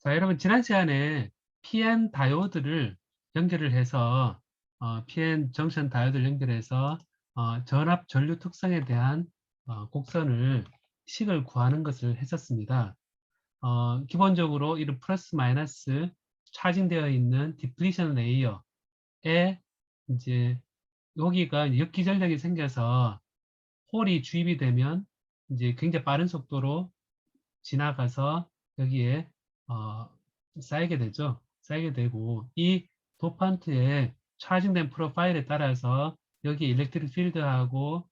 자, 여러분, 지난 시간에 PN 다이오드를 연결을 해서, PN 정션 다이오드를 연결해서, 전압 전류 특성에 대한 곡선을, 식을 구하는 것을 했었습니다. 기본적으로 이런 플러스 마이너스 차징되어 있는 디플리션 레이어에 이제 여기가 역기전력이 생겨서 홀이 주입이 되면 이제 굉장히 빠른 속도로 지나가서 여기에 어, 쌓이게 되죠. 쌓이게 되고 이 도판트의 차징된 프로파일에 따라서 여기 일렉트릭 필드하고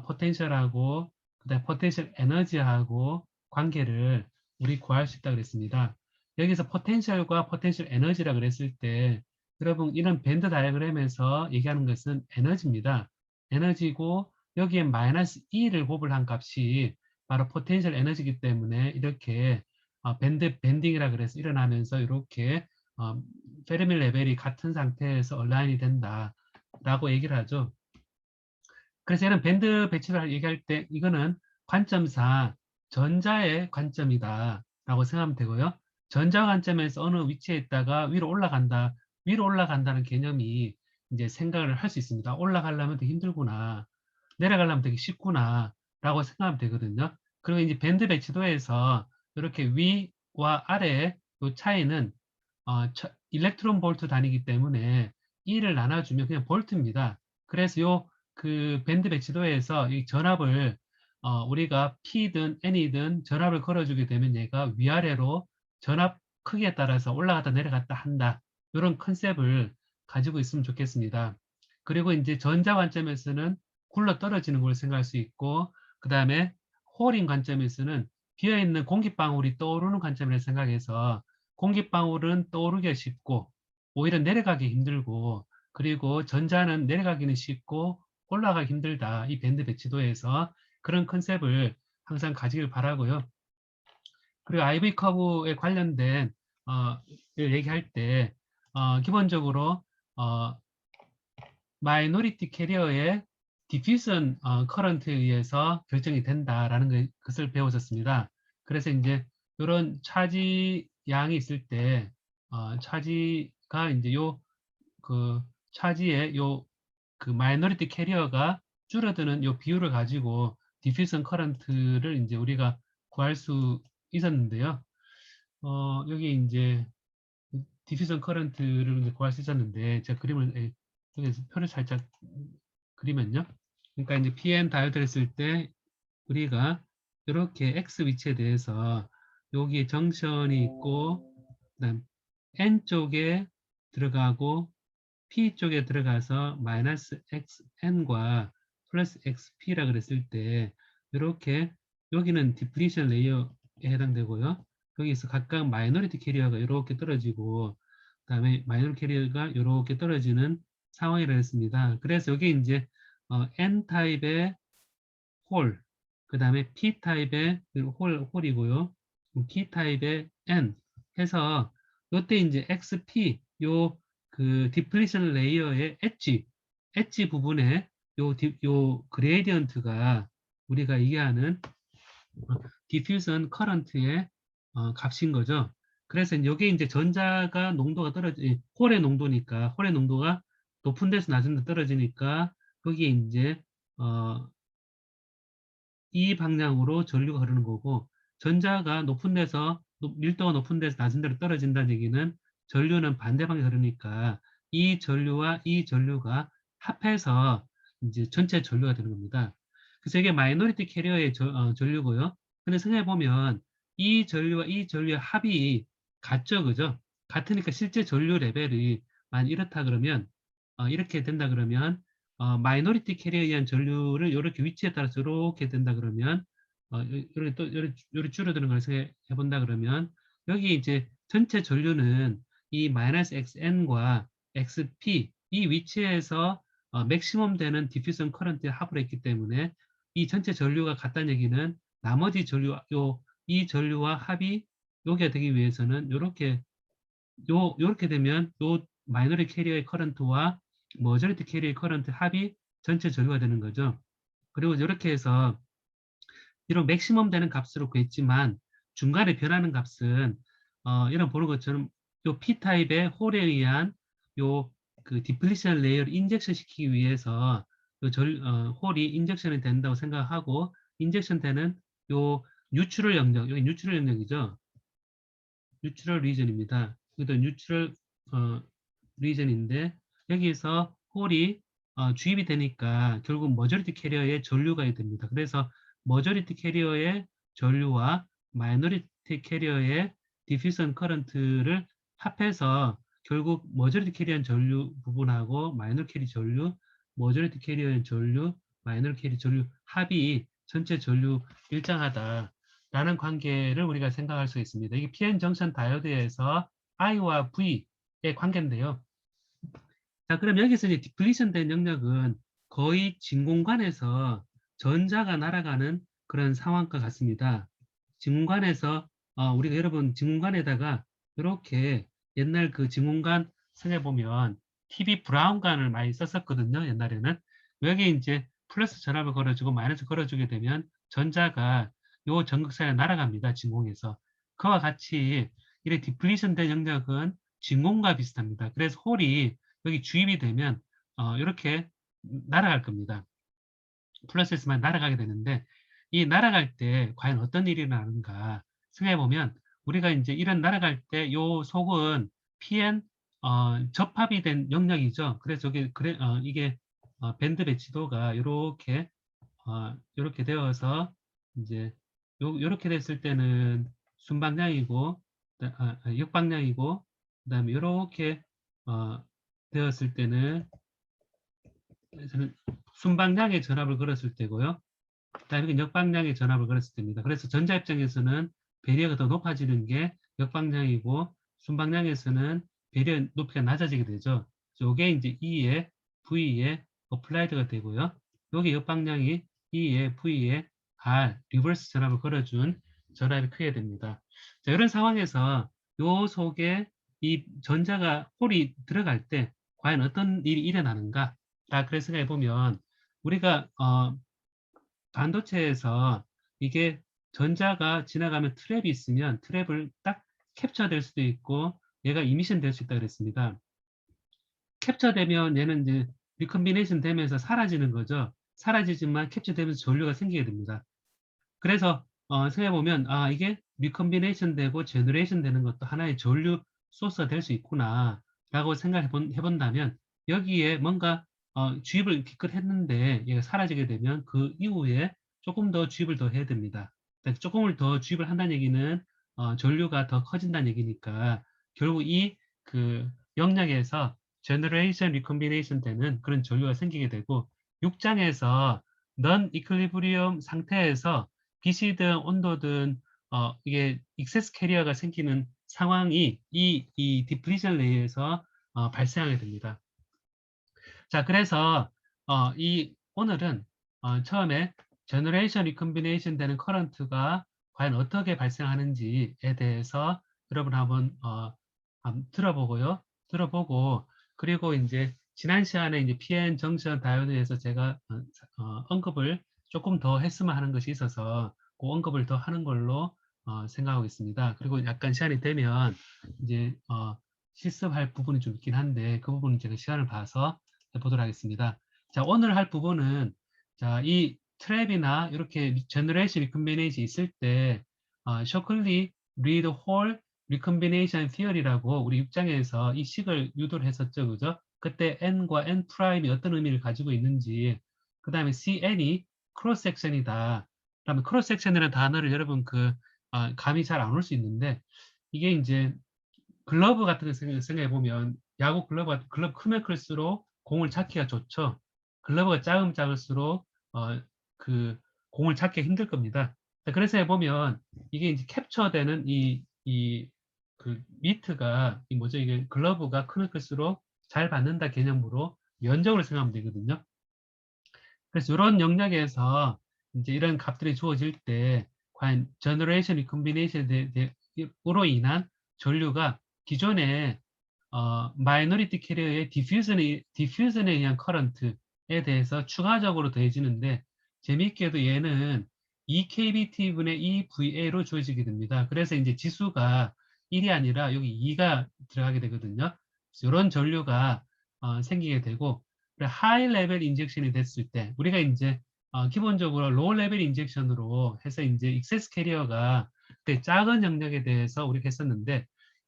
포텐셜하고 그다음에 포텐셜 에너지하고 관계를 우리 구할 수 있다 그랬습니다. 여기서 포텐셜과 포텐셜 에너지라 그랬을 때 여러분 이런 밴드 다이어그램에서 얘기하는 것은 에너지입니다. 에너지고 여기에 마이너스 E를 곱을 값이 바로 포텐셜 에너지이기 때문에 이렇게 밴딩이라 그래서 일어나면서 이렇게 페르미 레벨이 같은 상태에서 얼라인이 된다라고 얘기를 하죠. 그래서 이런 밴드 배치를 얘기할 때 이거는 관점상 전자의 관점이다라고 생각하면 되고요. 전자 관점에서 어느 위치에 있다가 위로 올라간다는 개념이 이제 생각을 할 수 있습니다. 올라가려면 되게 힘들구나. 내려가려면 되게 쉽구나. 라고 생각하면 되거든요. 그리고 이제 밴드 배치도에서 이렇게 위와 아래의 이 차이는 일렉트론 볼트 단위이기 때문에 E를 나눠주면 그냥 볼트입니다. 그래서 요 그 밴드 배치도에서 이 전압을 우리가 P든 N이든 전압을 걸어주게 되면 얘가 위아래로 전압 크기에 따라서 올라갔다 내려갔다 한다. 이런 컨셉을 가지고 있으면 좋겠습니다. 그리고 이제 전자 관점에서는 굴러 떨어지는 걸 생각할 수 있고 그 다음에 홀인 관점에서는 비어있는 공기방울이 떠오르는 관점을 생각해서 공기방울은 떠오르기가 쉽고 오히려 내려가기 힘들고 그리고 전자는 내려가기는 쉽고 올라가기 힘들다. 이 밴드 배치도에서 그런 컨셉을 항상 가지길 바라고요. 그리고 IV 커브에 관련된 얘기할 때 기본적으로 어, 마이너리티 캐리어의 디퓨전 커런트에 의해서 결정이 된다라는 것을 배웠었습니다. 그래서 이제 이런 차지 양이 있을 때 차지가 이제 요 그 차지의 요 그 마이너리티 캐리어가 줄어드는 요 비율을 가지고 디퓨전 커런트를 이제 우리가 구할 수 있었는데요. 여기 이제 디퓨전 커런트를 이제 구할 수 있었는데 제가 그림을 여기서 표를 살짝 그리면요. 그러니까 이제 PN 다이오드를 쓸 때 우리가 이렇게 X 위치에 대해서 여기 정션이 있고 그다음 N 쪽에 들어가고 P 쪽에 들어가서 마이너스 XN과 플러스 XP라 그랬을 때 이렇게 여기는 디플리션 레이어에 해당되고요. 여기서 각각 마이너리티 캐리어가 이렇게 떨어지고 그다음에 마이너리티 캐리어가 이렇게 떨어지는 상황이라 했습니다. 그래서 여기 이제 N 타입의 홀, 그 다음에 P 타입의 홀이고요. P 타입의 N 해서 이때 이제 XP 요 그 디플리션 레이어의 엣지 부분에 요 그레디언트가 우리가 얘기하는 디퓨전 커런트의 값인 거죠. 그래서 여기 이제 전자가 농도가 홀의 농도니까 홀의 농도가 높은 데서 낮은 데 떨어지니까 거기에 이제 이 방향으로 전류가 흐르는 거고 전자가 높은 데서 밀도가 높은 데서 낮은 데로 떨어진다는 얘기는 전류는 반대 방향에 흐르니까 이 전류와 이 전류가 합해서 이제 전체 전류가 되는 겁니다. 그래서 이게 마이너리티 캐리어의 전류고요. 근데 생각해 보면 이 전류와 이 전류의 합이 같죠, 그죠? 같으니까 실제 전류 레벨이 만 이렇다 그러면 이렇게 된다 그러면 마이너리티 캐리어에 의한 전류를 이렇게 위치에 따라서 이렇게 된다 그러면 이렇게 또 이렇게 줄어드는 걸 해본다 그러면 여기 이제 전체 전류는 이 마이너스 XN과 XP 이 위치에서 맥시멈 되는 디퓨전 커런트의 합을 했기 때문에 이 전체 전류가 같다는 얘기는 나머지 전류 이 전류와 합이 여기가 되기 위해서는 요렇게 되면 요 마이너리 캐리어의 커런트와 머저리티 캐리어의 커런트 합이 전체 전류가 되는 거죠. 그리고 이렇게 해서 이런 맥시멈 되는 값으로 구했지만 중간에 변하는 값은 이런 보는 것처럼 요 P타입의 홀에 의한 요 그 디플리션 레이어를 인젝션 시키기 위해서 홀이 인젝션이 된다고 생각하고 인젝션 되는 요 뉴트럴 영역, 여기 뉴트럴 영역이죠. 뉴트럴 리전입니다. 이것도 뉴트럴 리전인데 여기서 홀이 주입이 되니까 결국 머저리티 캐리어의 전류가 됩니다. 그래서 머저리티 캐리어의 전류와 마이너리티 캐리어의 디퓨전 커런트를 합해서 결국 머저리티 캐리어 전류 부분하고 마이너리 캐리 전류, 머저리티 캐리어 전류, 마이너리 캐리 전류 합이 전체 전류 일정하다라는 관계를 우리가 생각할 수 있습니다. 이게 PN 정션 다이오드에서 I와 V의 관계인데요. 자, 그럼 여기서 이제 디플리션 된 영역은 거의 진공관에서 전자가 날아가는 그런 상황과 같습니다. 진공관에서 우리가 여러분 진공관에다가 이렇게 옛날 그 진공관 생각해 보면 TV 브라운관을 많이 썼었거든요. 옛날에는 여기 이제 플러스 전압을 걸어주고 마이너스 걸어주게 되면 전자가 요 전극선에 날아갑니다. 진공에서 그와 같이 이렇게 디플리션 된 영역은 진공과 비슷합니다. 그래서 홀이 여기 주입이 되면 이렇게 날아갈 겁니다. 플러스에서만 날아가게 되는데 이 날아갈 때 과연 어떤 일이 일어나는가 생각해 보면 우리가 이제 이런 날아갈 때 요 속은 PN 접합이 된 영역이죠. 그래서 이게 밴드 배치도가 이렇게 되어서 이제 요렇게 됐을 때는 순방향이고 역방향이고 그다음에 이렇게 되었을 때는 순방향의 전압을 걸었을 때고요. 그다음에 역방향의 전압을 걸었을 때입니다. 그래서 전자 입장에서는 배리어가 더 높아지는 게 역방향이고 순방향에서는 배리어 높이가 낮아지게 되죠. 이게 이제 E에 V에 어플라이드가 되고요. 여기 역방향이 E에 V에 R 리버스 전압을 걸어준 전압이 크게 됩니다. 자, 이런 상황에서 요 속에 이 전자가 홀이 들어갈 때 과연 어떤 일이 일어나는가? 그래서 생각해 보면 우리가 반도체에서 이게 전자가 지나가면 트랩이 있으면 트랩을 딱 캡처될 수도 있고 얘가 이미션 될 수 있다 그랬습니다. 캡처되면 얘는 이제 리컨비네이션 되면서 사라지는 거죠. 사라지지만 캡처되면서 전류가 생기게 됩니다. 그래서 생각해보면 이게 리컨비네이션 되고 제너레이션 되는 것도 하나의 전류 소스가 될 수 있구나 라고 생각해본다면 여기에 뭔가 주입을 기껏 했는데 얘가 사라지게 되면 그 이후에 조금 더 주입을 더 해야 됩니다. 조금을 더 주입을 한다는 얘기는 전류가 더 커진다는 얘기니까 결국 이 그 영역에서 제너레이션 리컨비네이션 되는 그런 전류가 생기게 되고 6장에서 넌 이퀄리브리엄 상태에서 빛이든 온도든 이게 익세스 캐리어가 생기는 상황이 이 디플리션 레이에서 발생하게 됩니다. 자, 그래서 오늘은 처음에 제너레이션 리컨비네이션 되는 커런트가 과연 어떻게 발생하는지에 대해서 여러분 한번 들어보고 그리고 이제 지난 시간에 이제 PN 정션 다이오드에서 제가 언급을 조금 더 했으면 하는 것이 있어서 그 언급을 더 하는 걸로 생각하고 있습니다. 그리고 약간 시간이 되면 이제 실습할 부분이 좀 있긴 한데 그 부분은 제가 시간을 봐서 보도록 하겠습니다. 자, 오늘 할 부분은 자, 이 트랩이나 이렇게 제너레이션 리컨비네이션 있을 때 쇼클리 리드 홀 리컨비네이션 티어리라고 우리 입장에서 이 식을 유도를 했었죠. 그죠? 그때 n과 n 프라임이 어떤 의미를 가지고 있는지 그 다음에 cn이 크로스 섹션이다. 그다음에 크로스 섹션이라는 단어를 여러분 감이 잘 안 올 수 있는데 이게 이제 글러브 같은 거 생각해 보면 야구 글러브 크면 클수록 공을 찾기가 좋죠. 글러브가 작으면 작을수록 그 공을 찾기 힘들 겁니다. 그래서 해보면 이게 이제 캡처되는 그 미트가 뭐죠? 이게 글러브가 크면 클수록 잘 받는다 개념으로 면적으로 생각하면 되거든요. 그래서 이런 영역에서 이제 이런 값들이 주어질 때 과연 제너레이션 리컨비네이션으로 인한 전류가 기존의 마이너리티 캐리어의 디퓨전에 의한 커런트에 대해서 추가적으로 더해지는데 재미있게도 얘는 EKBT분의 EVA로 주어지게 됩니다. 그래서 이제 지수가 1이 아니라 여기 2가 들어가게 되거든요. 이런 전류가 생기게 되고, 하이 레벨 인젝션이 됐을 때 우리가 이제 기본적으로 로우 레벨 인젝션으로 해서 이제 익세스 캐리어가 그때 작은 영역에 대해서 우리가 했었는데,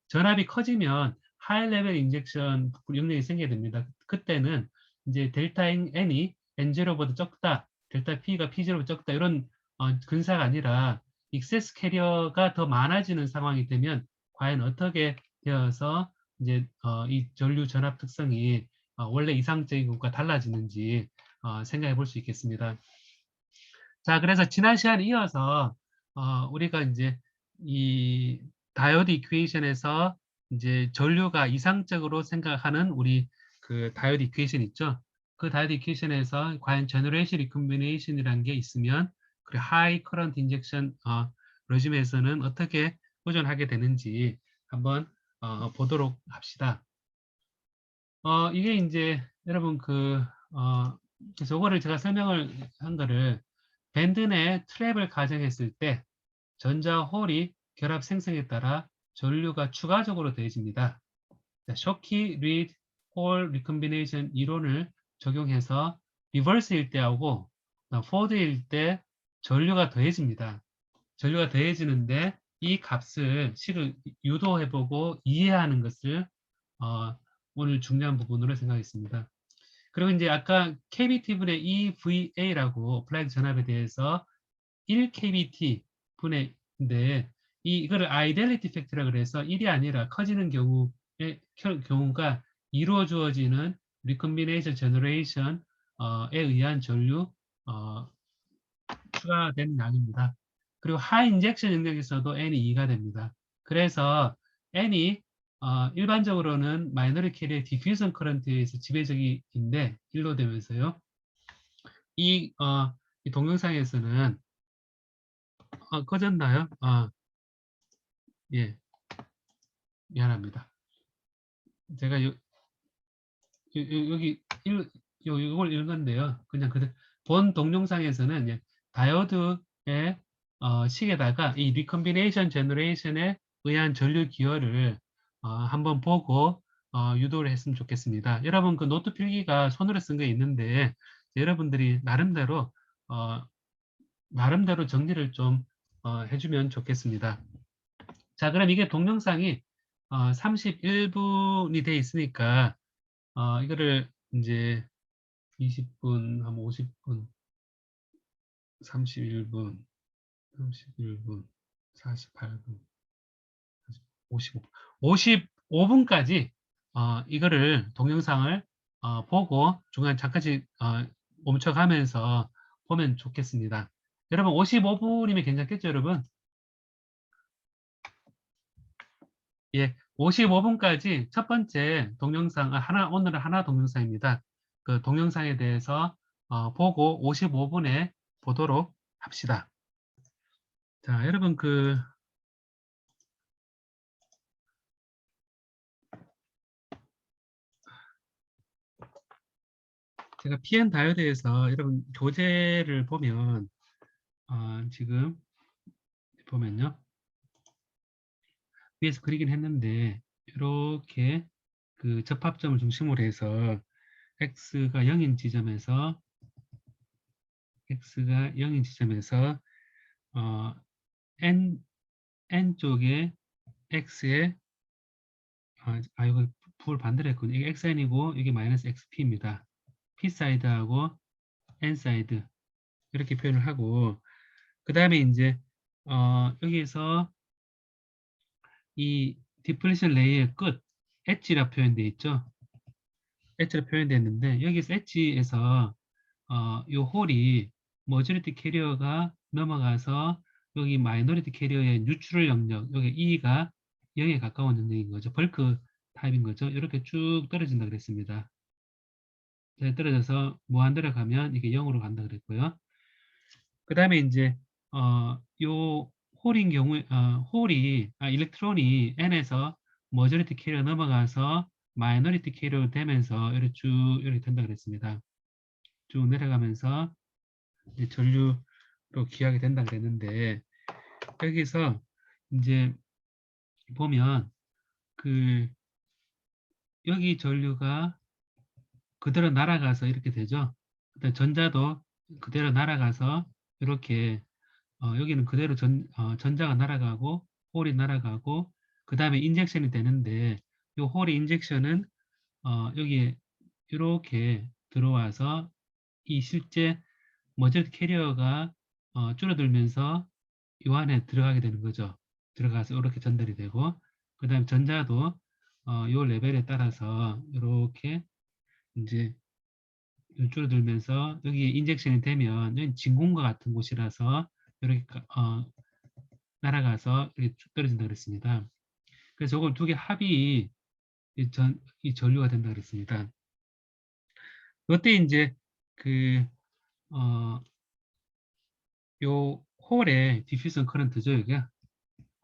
전압이 커지면 하이 레벨 인젝션 영역이 생기게 됩니다. 그때는 이제 델타 N이 N0보다 적다, 델타 P가 P0보다 적다, 이런 근사가 아니라 익세스 캐리어가 더 많아지는 상황이 되면 과연 어떻게 되어서 이제 이 전류 전압 특성이 원래 이상적인 것과 달라지는지 생각해 볼 수 있겠습니다. 자, 그래서 지난 시간에 이어서 우리가 이제 이 다이오드 이퀘이션에서 이제 전류가 이상적으로 생각하는 우리 그 다이오드 이퀘이션 있죠? 그 다이오드 이퀘이션에서 과연 제너레이션 리콤비네이션이라는 게 있으면 그 하이 커런트 인젝션 레짐에서는 어떻게 보존하게 되는지 한번 보도록 합시다. 이게 이제 여러분 그래서 이거를 제가 설명을 한 거를 밴드 내 트랩을 가정했을 때 전자 홀이 결합 생성에 따라 전류가 추가적으로 더해집니다. 쇼키, 리드, 홀 리컴비네이션 이론을 적용해서 리버스일 때하고 포워드일 때 전류가 더해집니다. 전류가 더해지는데 이 값을 식을 유도해보고 이해하는 것을 오늘 중요한 부분으로 생각했습니다. 그리고 이제 아까 KBT분의 EVA라고 플라이드 전압에 대해서 1kBT 분의인데 이거를 아이델리티 팩트라 그래서 1이 아니라 커지는 경우가 이루어 주어지는 리컴비네이션 제너레이션에 의한 전류 추가된 양입니다. 그리고 하이 인젝션 영역에서도 N이 2가 됩니다. 그래서 N이 일반적으로는 마이너리 캐리의 디퓨전 커런트에서 지배적인데 1로 되면서요. 이 동영상에서는 꺼졌나요? 예, 미안합니다. 제가 여기 이걸 읽었는데요. 그냥 본 동영상에서는 다이오드의 식에다가 이 리컴비네이션 제너레이션에 의한 전류 기여를 한번 보고 유도를 했으면 좋겠습니다. 여러분 그 노트 필기가 손으로 쓴 게 있는데 여러분들이 나름대로 정리를 좀 해주면 좋겠습니다. 자, 그럼 이게 동영상이 31분이 돼 있으니까 이거를 이제 20분, 한 50분, 31분, 31분, 48분, 55분, 55분까지 이거를 동영상을 보고 중간 잠깐씩 멈춰가면서 보면 좋겠습니다. 여러분 55분이면 괜찮겠죠, 여러분? 예, 55분까지 첫 번째 동영상, 오늘은 하나 동영상입니다. 그 동영상에 대해서 보고 55분에 보도록 합시다. 자, 여러분 제가 PN 다이오드에서 여러분 교재를 보면 지금 보면요. 위에서 그리긴 했는데 이렇게 그 접합점을 중심으로 해서 x가 0인 지점에서 n 쪽에 x에 이거 부를 반대로 했거든요. 이게 xn이고 이게 마이너스 xp입니다. p 사이드하고 n 사이드 이렇게 표현을 하고 그 다음에 이제 여기에서 이 디플레이션 레이의 끝 엣지라 표현되어 있죠. 엣지라 표현되어 있는데 여기서 엣지에서 요 홀이 머저리티 캐리어가 넘어가서 여기 마이너리티 캐리어의 뉴트럴 영역 여기 E가 0에 가까운 영역인 거죠. 벌크 타입인 거죠. 이렇게 쭉 떨어진다 그랬습니다. 떨어져서 무한대로 가면 이게 0으로 간다 그랬고요. 그 다음에 이제 요 홀인 경우에 일렉트론이 N에서 머저리티 캐리어 넘어가서 마이너리티 캐리어 되면서 이렇게 쭉 이렇게 된다 그랬습니다. 쭉 내려가면서 이제 전류로 기하게 된다 그랬는데 여기서 이제 보면 그 여기 전류가 그대로 날아가서 이렇게 되죠. 그다음 전자도 그대로 날아가서 이렇게 여기는 그대로 전자가 날아가고 홀이 날아가고 그 다음에 인젝션이 되는데 이 홀의 인젝션은 여기에 이렇게 들어와서 이 실제 머저리 캐리어가 줄어들면서 이 안에 들어가게 되는 거죠. 들어가서 이렇게 전달이 되고 그 다음에 전자도 이 레벨에 따라서 이렇게 이제 줄어들면서 여기 인젝션이 되면 여기 진공과 같은 곳이라서 이렇게 날아가서 이렇게 쭉 떨어진다 그랬습니다. 그래서 이걸 두 개 합이 이 전류가 된다 그랬습니다. 이때 이제 그 요 홀의 디퓨전 커런트죠, 이게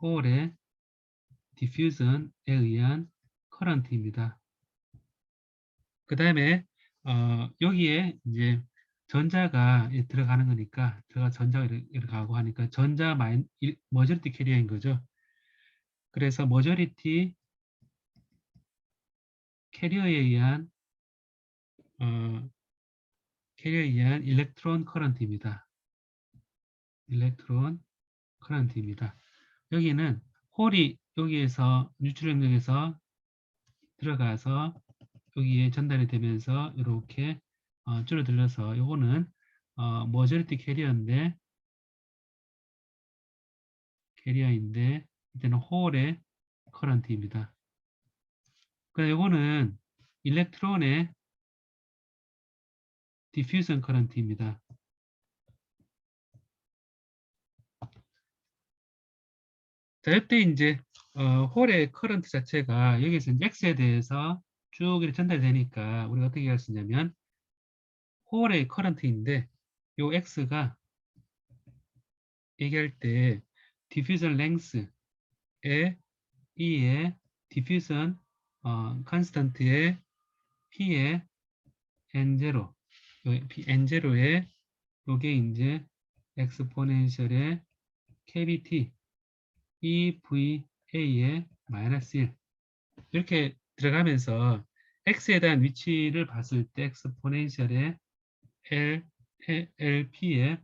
홀의 디퓨전에 의한 커런트입니다. 그 다음에 여기에 이제 전자가 들어가는 거니까 전자가 이렇게 가고 하니까 전자 머저리티 캐리어인 거죠. 그래서 머저리티 캐리어에 의한 일렉트론 커런트입니다. 일렉트론 커런트입니다. 여기는 홀이 여기에서 뉴트럴 영역에서 들어가서 여기에 전달이 되면서 이렇게 줄어들어서 요거는 머저리티 캐리어인데 이때는 홀의 커런트입니다. 그래서 요거는 일렉트론의 디퓨전 커런트입니다. 자, 이때 이제 홀의 커런트 자체가 여기서 이제 X에 대해서 쭉 이렇게 전달이 되니까 우리가 어떻게 할 수 있냐면 홀의 커런트인데 요 X가 얘기할 때 디퓨전 랭스에 E의 디퓨전 컨스턴트의 P의 N0 N0에 요게 이제 엑스포넨셜의 KBT EVA의 마이너스 1 이렇게 들어가면서 X에 대한 위치를 봤을 때 엑스포넨셜의 LP의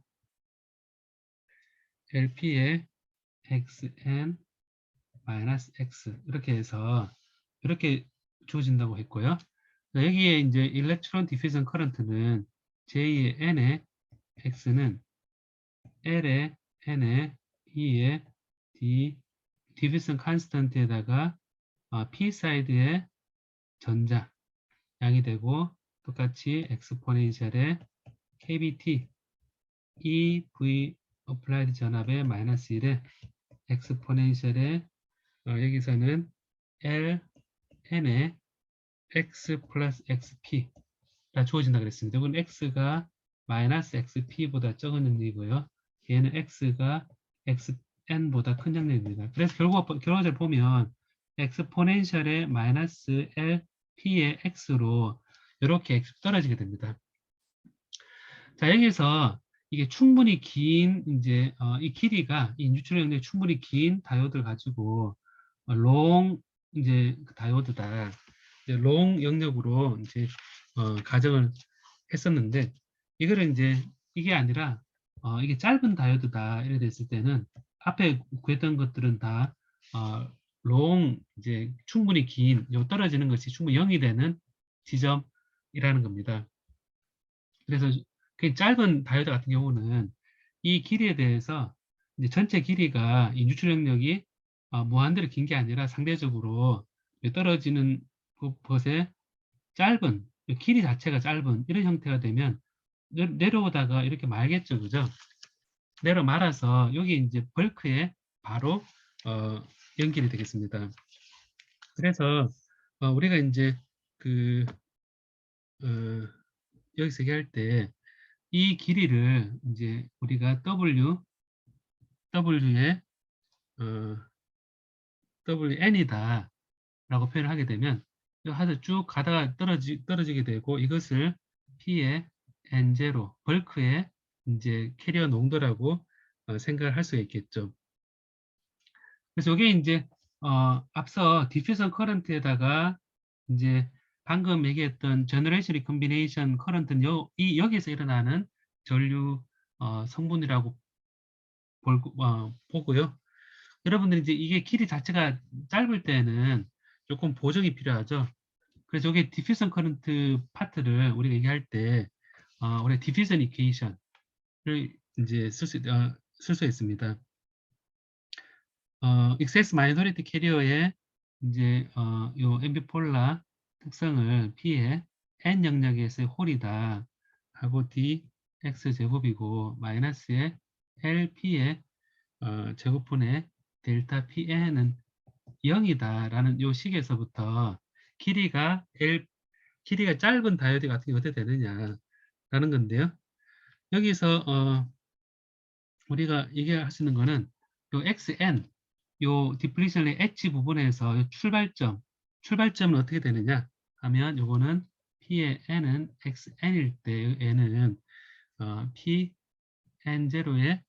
XN 마이너스 X 이렇게 해서 이렇게 주어진다고 했고요. 여기에 이제 일렉트론 디퓨전 커런트는 J의 N의 X는 L의 N의 E의 디퓨전 컨스턴트에다가 P 사이드의 전자 양이 되고 똑같이 엑스포넨셜의 KBT EV 어플라이드 전압의 마이너스 1에 엑스포넨셜의 여기서는 LN의 X 플러스 XP가 주어진다 그랬습니다. 이건 X가 마이너스 XP보다 적은 영역이고요. 얘는 X가 XN보다 큰 영역입니다. 그래서 결과적으로 보면 엑스포넨셜의 마이너스 LP의 X로 이렇게 X 떨어지게 됩니다. 자, 여기서 이게 충분히 긴 이제 이 길이가 이 뉴트럴 영역이 충분히 긴 다이오드를 가지고 롱 이제 그 다이오드다. 이제 롱 영역으로 이제 가정을 했었는데 이거를 이제 이게 아니라 이게 짧은 다이오드다 이래 됐을 때는 앞에 구했던 것들은 다 롱 이제 충분히 긴 요 떨어지는 것이 충분히 0이 되는 지점이라는 겁니다. 그래서 그 짧은 다이오드 같은 경우는 이 길이에 대해서 이제 전체 길이가 이 뉴트럴 영역이 무한대로 긴 게 아니라 상대적으로 떨어지는 것에 짧은 길이 자체가 짧은 이런 형태가 되면 내려오다가 이렇게 말겠죠, 그죠? 내려 말아서 여기 이제 벌크에 바로 연결이 되겠습니다. 그래서 우리가 이제 그 여기서 얘기할 때 이 길이를 이제 우리가 W의 WN이다 라고 표현을 하게 되면 하다 쭉 가다가 떨어지게 되고 이것을 P의 N0 벌크의 이제 캐리어 농도라고 생각을 할 수가 있겠죠. 그래서 이게 이제 앞서 디퓨전 커런트에다가 이제 방금 얘기했던 제너레이션 리컴비네이션 커런트는 여기서 일어나는 전류 성분이라고 보고요. 여러분들이 이제 이게 길이 자체가 짧을 때는 조금 보정이 필요하죠. 그래서 여기 디퓨전 커런트 파트를 우리가 얘기할 때 우리 디퓨전 이퀘이션을 이제 쓸 수 있습니다. excess 마이너리티 캐리어의 이제 요 앰비폴라 특성을 P의 n 영역에서의 홀이다 하고 D x 제곱이고 마이너스의 LP의 제곱분의 델타 PN은 0이다라는 요 식에서부터 길이가 짧은 다이오드 같은 게 어떻게 되느냐라는 건데요. 여기서 우리가 얘기할 수 있는 거는 요 XN, 요 디플리션의 H 부분에서 요 출발점은 어떻게 되느냐 하면 요거는 P의 N은 XN일 때 N은 PN0의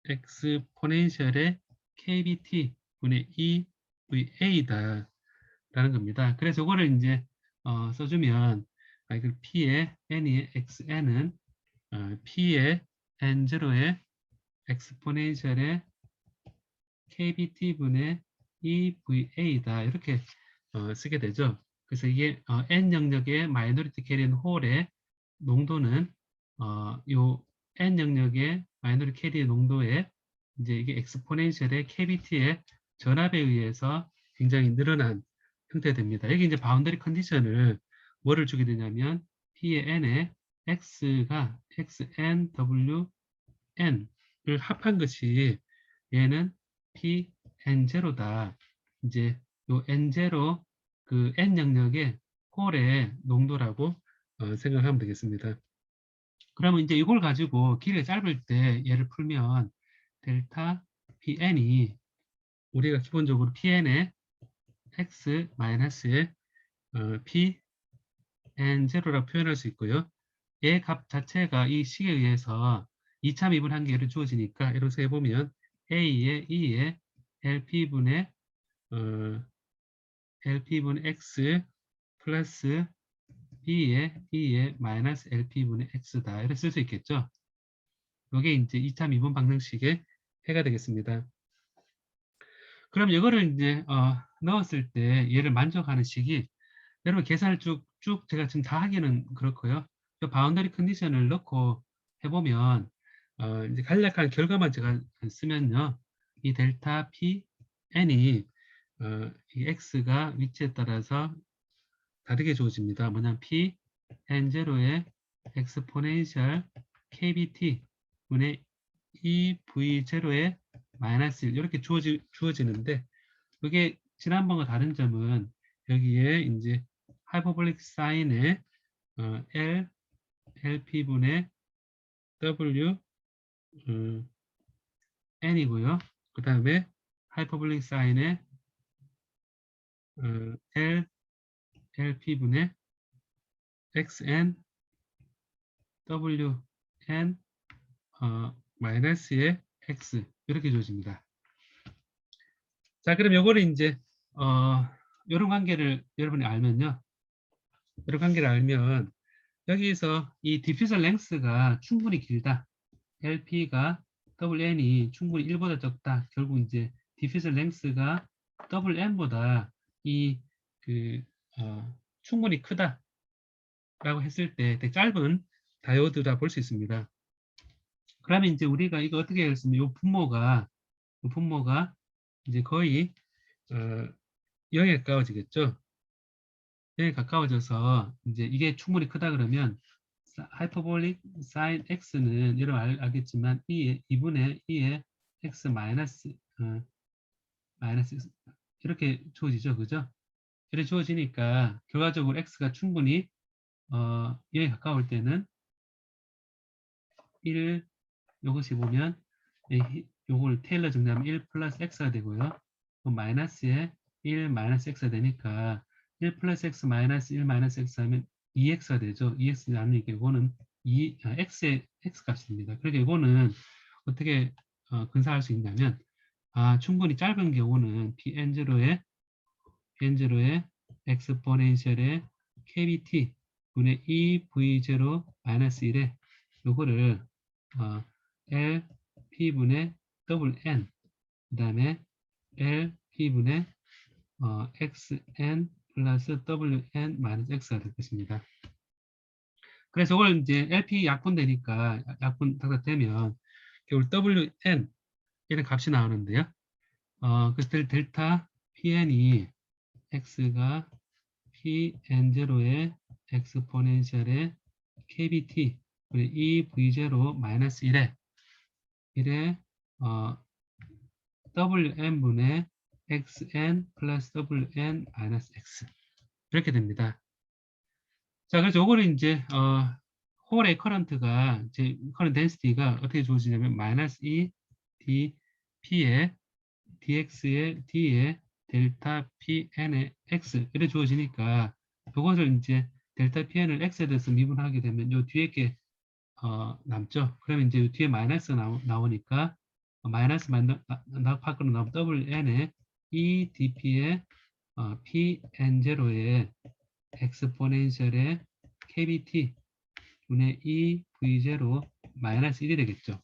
엑스포넨셜의 KBT 분의 EVA다 라는 겁니다. 그래서 요거를 이제 써주면 그 P의 N의 XN은 P의 N0의 엑스포넨셜의 KBT분의 EVA다 이렇게 쓰게 되죠. 그래서 이게 N 영역의 마이너리티 캐리인 홀의 농도는 요 N 영역의 마이너리티 캐리의 농도에 이제 이게 엑스포넨셜의 KBT의 전압에 의해서 굉장히 늘어난 형태됩니다. 여기 이제 바운더리 컨디션을 뭐를 주게 되냐면 P의 N에 X가 XNWN을 합한 것이 얘는 P N0다. 이제 요 N0 그 N 영역의 홀의 농도라고 생각하면 되겠습니다. 그러면 이제 이걸 가지고 길이가 짧을 때 얘를 풀면 델타 PN이 우리가 기본적으로 PN의 X 마이너스의 P N0라고 표현할 수 있고요. 얘 값 자체가 이 식에 의해서 2차 미분 한계를 주어지니까 이렇게 해보면 A의 E의 LP분의 LP분의 X 플러스 B의 E의 마이너스 LP분의 X다. 이렇게 쓸 수 있겠죠. 이게 이제 2차 미분 방정식의 해가 되겠습니다. 그럼 이거를 이제 넣었을 때 얘를 만족하는 식이 여러분 계산을 쭉 제가 지금 다 하기는 그렇고요. 이 바운더리 컨디션을 넣고 해보면 이제 간략한 결과만 제가 쓰면요. 이 델타 P N이 이 X가 위치에 따라서 다르게 주어집니다. 뭐냐면 P N0의 엑스포넨셜 KBT 분의 EV0의 마이너스 1 이렇게 주어지는데 이게 지난번과 다른 점은 여기에 이제 하이퍼볼릭 사인의 L, LP분의 W, N이고요. 그 다음에 하이퍼볼릭 사인의 L, LP분의 XN, WN, 마이너스의 X 이렇게 주어집니다. 자, 그럼 요거를 이제 이런 관계를 여러분이 알면요. 이런 관계를 알면 여기서 이 디퓨전 랭스가 충분히 길다. LP가 WN이 충분히 1보다 적다. 결국 이제 디퓨전 랭스가 WN보다 충분히 크다. 라고 했을 때 되게 짧은 다이오드라 볼 수 있습니다. 그러면 이제 우리가 이거 어떻게 했으면 이 분모가 이제 거의 0에 가까워지겠죠. 0에 가까워져서 이제 이게 충분히 크다 그러면 하이퍼볼릭 사인 x는 여러분 알겠지만 2분의 2의 x 마이너스 마이너스 이렇게 주어지죠, 그죠? 이렇게 주어지니까 결과적으로 x가 충분히 0에 가까울 때는 1 이것이 보면 요걸 테일러 정리하면 1 플러스 x가 되고요. 마이너스에 1 마이너스 x가 되니까 1 플러스 x 마이너스 1 마이너스 x 하면 2x가 되죠. 2x 나누니까 이거는 x의 x 값입니다. 그러니까 이거는 어떻게 근사할 수 있냐면 충분히 짧은 경우는 Pn0의 엑스포넨셜의 kbt 분의 2v0 마이너스 1에 요거를 LP분의 더블 n 그 다음에 LP분의 xn 플러스 wn 마이너스 x가 될 것입니다. 그래서 이걸 이제 LP 약분되니까 약분 딱 되면 결국 wn 이런 값이 나오는데요. 그래서 델타 pn이 x가 pn0의 엑스포넨셜의 kbt 2v0 마이너스 1에 wn분의 xn 플러스 wn 마이너스 x 이렇게 됩니다. 자, 그래서 요거는 이제 홀의 커런트가 이제 커런트 덴시티가 어떻게 주어지냐면 마이너스 2 dp의 dx의 d의 델타 pn의 x 이렇게 주어지니까 요것을 이제 델타 pn을 x에 대해서 미분하게 되면 요 뒤에 게 남죠. 그러면 이제 요 뒤에 마이너스 나오니까 마이너스 밖으로 나오면 wn의 e dp의 pn0의 엑스포넨셜의 kbt 분의 2v0 마이너스 1이 되겠죠.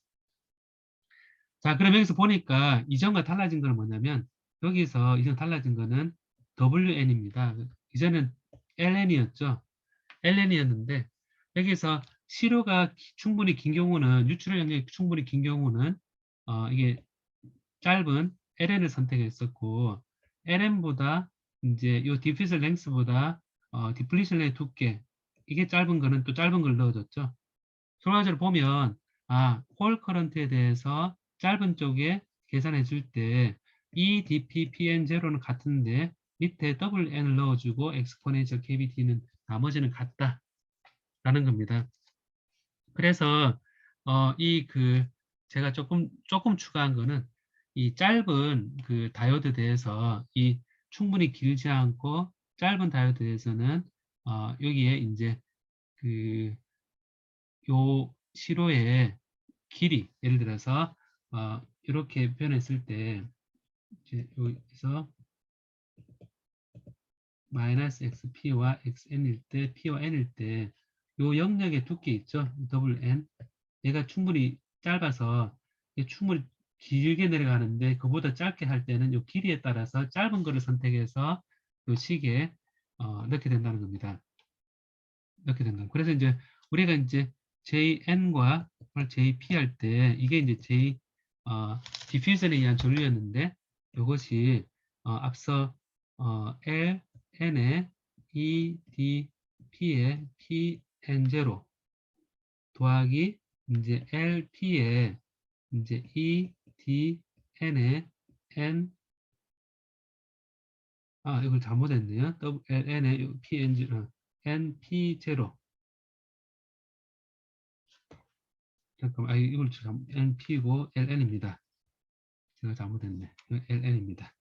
자, 그럼 여기서 보니까 이전과 달라진 건 뭐냐면 여기서 이전 달라진 거는 wn입니다. 이전은 ln이었죠. ln이었는데 여기서 시료가 충분히 긴 경우는 유출혈 영역이 충분히 긴 경우는 이게 짧은 ln을 선택했었고 ln보다 이제 이 디퓨저 랭스보다 디플리션의 두께 이게 짧은 거는 또 짧은 걸 넣어줬죠. 결과적으로 보면 홀 커런트에 대해서 짧은 쪽에 계산해 줄 때 EDPPN0는 같은데 밑에 더블 N을 넣어주고 엑스포넨셜 KBT는 나머지는 같다라는 겁니다. 그래서 제가 조금 추가한 거는 이 짧은 그 다이오드에 대해서 이 충분히 길지 않고 짧은 다이오드에 대해서는 여기에 이제 요 시로의 길이 예를 들어서 이렇게 표현했을 때 이제 여기서 마이너스 xp와 xn일 때 p와 n일 때 요 영역의 두께 있죠 더블 n 얘가 충분히 짧아서 충분히 길게 내려가는데 그보다 짧게 할 때는 요 길이에 따라서 짧은 거를 선택해서 요 식에 넣게 된다는 겁니다. 넣게 된다. 그래서 이제 우리가 이제 JN과 JP 할 때 이게 이제 디퓨전에 의한 전류였는데 이것이 앞서 LN의 EDP의 PN0 더하기 이제 LP의 이제 EDN의 N 이걸 잘못했네요. LN의 PN0 NP0 잠깐만, 이걸 NP고 LN입니다. 제가 잘못했네. LN입니다.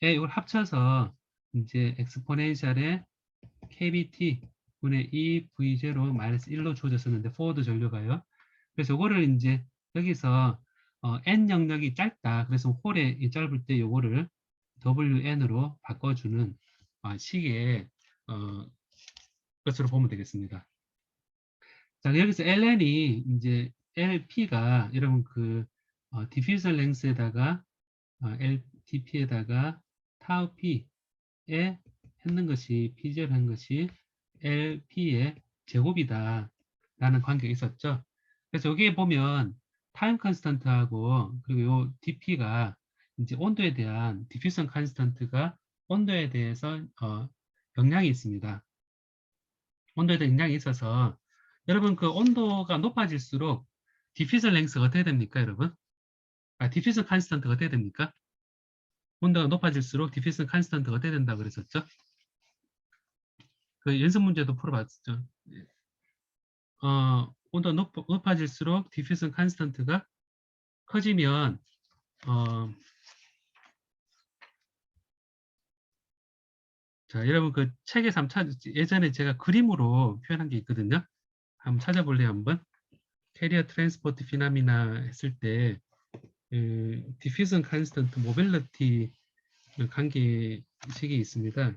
이걸 합쳐서 이제 엑스포넨셜의 KBT 분의 2V0 마이너스 1로 주어졌었는데 포워드 전류가요. 그래서 이거를 이제 여기서 N 영역이 짧다. 그래서 홀에 짧을 때 이거를 WN으로 바꿔주는 식의 것으로 보면 되겠습니다. 자, 여기서 ln이 이제 lp가 여러분 디퓨저 랭스에다가 LDP에다가 타우 p에 했는 것이 p0 한 것이 LP의 제곱이다 라는 관계가 있었죠. 그래서 여기에 보면 타임 컨스턴트하고 그리고 요 DP가 이제 온도에 대한 디퓨전 컨스턴트가 온도에 대해서 영향이 있습니다. 온도에 대한 영향이 있어서 여러분 온도가 높아질수록 디퓨전 랭스가 어떻게 됩니까, 여러분? 디퓨전 컨스턴트가 어떻게 됩니까? 온도가 높아질수록 디퓨전 컨스턴트가 어떻게 된다고 그랬었죠? 그 연습 문제도 풀어봤죠. 온도가 높아질수록 디퓨전 컨스턴트가 커지면 자, 여러분 책에서 예전에 제가 그림으로 표현한 게 있거든요. 한번 찾아볼래요, 한번? 캐리어 트랜스포트 피나미나 했을 때 diffusion constant mobility 관계식이 있습니다.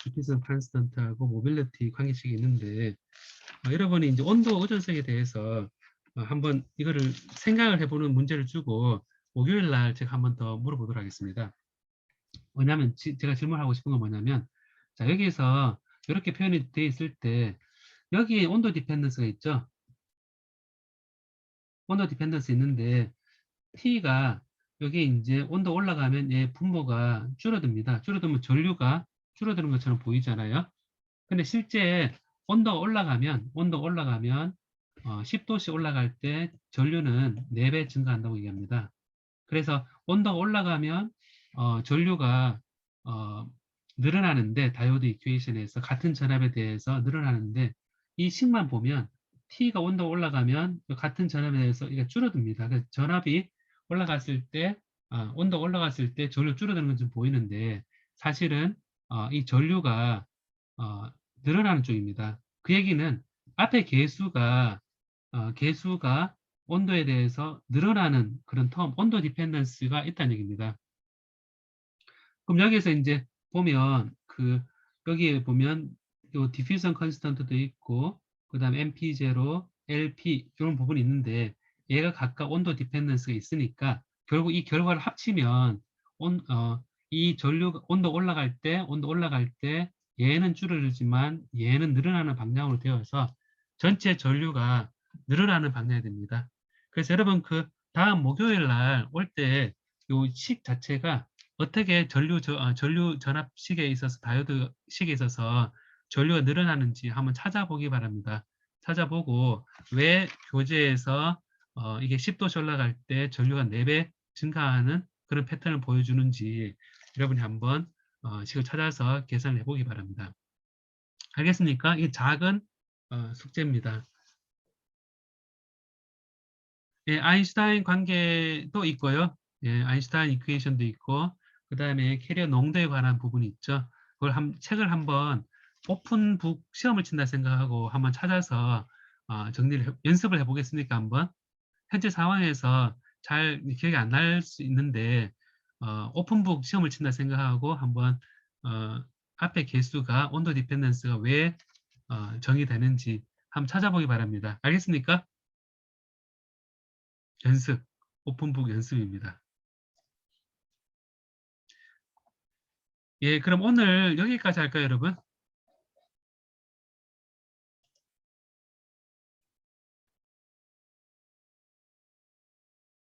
diffusion constant하고 mobility 관계식이 있는데 여러분이 이제 온도 의존성에 대해서 한번 이거를 생각을 해보는 문제를 주고 목요일 날 제가 한번 더 물어보도록 하겠습니다. 왜냐하면 제가 질문하고 싶은 건 뭐냐면 자 여기에서 이렇게 표현이 되어 있을 때 여기 온도 디펜던스가 있죠. 온도 디펜던스 있는데 T가 여기 이제 온도 올라가면 얘 분모가 줄어듭니다. 줄어들면 전류가 줄어드는 것처럼 보이잖아요. 근데 실제 온도가 올라가면 10도씩 올라갈 때 전류는 4배 증가한다고 얘기합니다. 그래서 온도가 올라가면 전류가 늘어나는데 다이오드 이퀘이션에서 같은 전압에 대해서 늘어나는데 이 식만 보면 T가 온도가 올라가면 같은 전압에 대해서 이게 줄어듭니다. 그래서 전압이 올라갔을 때 온도가 올라갔을 때 전류 줄어드는 건 좀 보이는데 사실은 이 전류가 늘어나는 쪽입니다. 그 얘기는 앞에 개수가 온도에 대해서 늘어나는 그런 텀, 온도 디펜던스가 있다는 얘기입니다. 그럼 여기에서 이제 보면 여기에 보면 요 디퓨전 컨스턴트도 있고 그다음에 MP0, LP 이런 부분이 있는데 얘가 각각 온도 디펜던스가 있으니까 결국 이 결과를 합치면 이 전류 온도 올라갈 때 얘는 줄어들지만 얘는 늘어나는 방향으로 되어서 전체 전류가 늘어나는 방향이 됩니다. 그래서 여러분 다음 목요일 날 올 때 요 식 자체가 어떻게 전류 전압식에 있어서 다이오드 식에 있어서 전류가 늘어나는지 한번 찾아보기 바랍니다. 찾아보고 왜 교재에서 이게 10도씩 올라갈 때 전류가 4배 증가하는 그런 패턴을 보여주는지 여러분이 한번 식을 찾아서 계산을 해보기 바랍니다. 알겠습니까? 이 작은 숙제입니다. 예, 아인슈타인 관계도 있고요. 예, 아인슈타인 이퀘이션도 있고 그 다음에 캐리어 농도에 관한 부분이 있죠. 그걸 책을 한번 오픈북 시험을 친다 생각하고 한번 찾아서 연습을 해보겠습니까? 한번 현재 상황에서 잘 기억이 안 날 수 있는데 오픈북 시험을 친다 생각하고 한번 앞에 개수가 온도 디펜던스가 왜 정의되는지 한번 찾아보기 바랍니다. 알겠습니까? 연습, 오픈북 연습입니다. 예, 그럼 오늘 여기까지 할까요, 여러분?